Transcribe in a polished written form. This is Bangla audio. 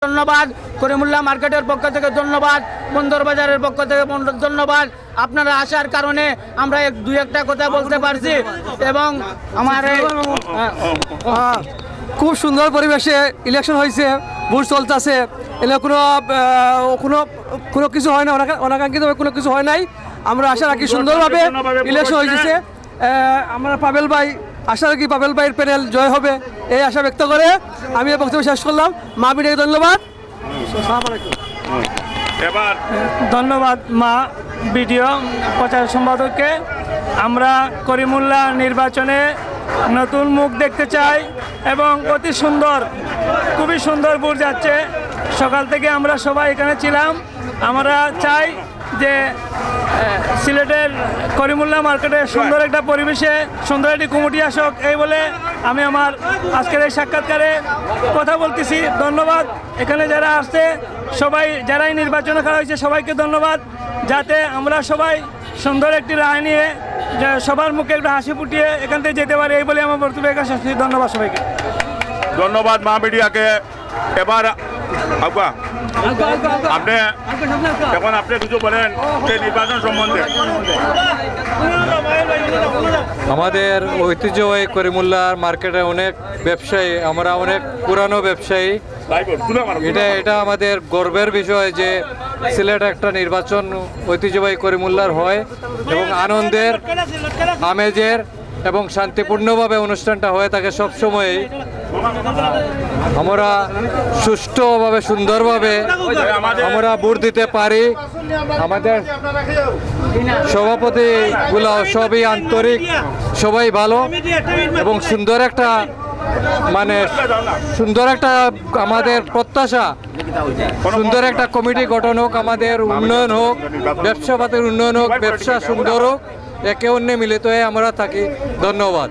ধন্যবাদ করিমুল্লাহ মার্কেটের পক্ষ থেকে ধন্যবাদ, বন্দর বাজারের পক্ষ থেকে ধন্যবাদ। আপনারা আসার কারণে আমরা দুই একটা কথা বলতে পারছি এবং আমার খুব সুন্দর পরিবেশে ইলেকশন হয়েছে, ভোট চলতেছে, এলে কোনো কিছু হয় না, অনাকাঙ্ক্ষিতভাবে কোনো কিছু হয় নাই। আমরা আশা রাখি সুন্দরভাবে ইলেকশন হয়েছে। আমরা পাবেল ভাই আশা রাখি পাবেল ভাইয়ের প্যানেল জয় হবে এই আশা ব্যক্ত করে আমি বক্তব্য শেষ করলাম। মা মিডিয়াকে ধন্যবাদ। ধন্যবাদ মা ভিডিও প্রচার সম্পাদককে। আমরা করিমুল্লাহ নির্বাচনে নতুন মুখ দেখতে চাই এবং অতি সুন্দর, খুবই সুন্দর ভোট যাচ্ছে। সকাল থেকে আমরা সবাই এখানে ছিলাম। আমরা চাই যে সিলেটের করিমুল্লাহ মার্কেটে সুন্দর একটা পরিবেশে সুন্দর একটি কমিটি আসুক, এই বলে আমি আমার আজকের এই সাক্ষাৎকারে কথা বলতেছি। ধন্যবাদ এখানে যারা আসছে সবাই, যারাই নির্বাচনে করা হয়েছে সবাইকে ধন্যবাদ। যাতে আমরা সবাই সুন্দর একটি রায় নিয়ে সবার মুখে একটা হাসি ফুটিয়ে এখান থেকে যেতে পারি, এই বলে আমার বক্তব্য শেষ করছি। ধন্যবাদ সবাইকে। ধন্যবাদ মা মিডিয়াকে। এবার আপনি এখন আপনি কিছু বলেন নির্বাচন সম্বন্ধে। আমাদের ঐতিহ্যবাহী করিমুল্লাহ মার্কেটে অনেক ব্যবসায়ী, আমরা অনেক পুরানো ব্যবসায়ী। এটা আমাদের গর্বের বিষয় যে সিলেট একটা নির্বাচন ঐতিহ্যবাহী করিমুল্লাহর হয় এবং আনন্দের, আমেজের এবং শান্তিপূর্ণভাবে অনুষ্ঠানটা হয়ে থাকে সবসময়ই। আমরা সুষ্ঠুভাবে সুন্দরভাবে আমরা ভোট দিতে পারি। আমাদের সভাপতিগুলো সবই আন্তরিক, সবাই ভালো এবং সুন্দর একটা আমাদের প্রত্যাশা সুন্দর একটা কমিটি গঠন হোক, আমাদের উন্নয়ন হোক, ব্যবসাপাতির উন্নয়ন হোক, ব্যবসা সুন্দর হোক, একে অন্যে মিলিত হয়ে আমরা থাকি। ধন্যবাদ।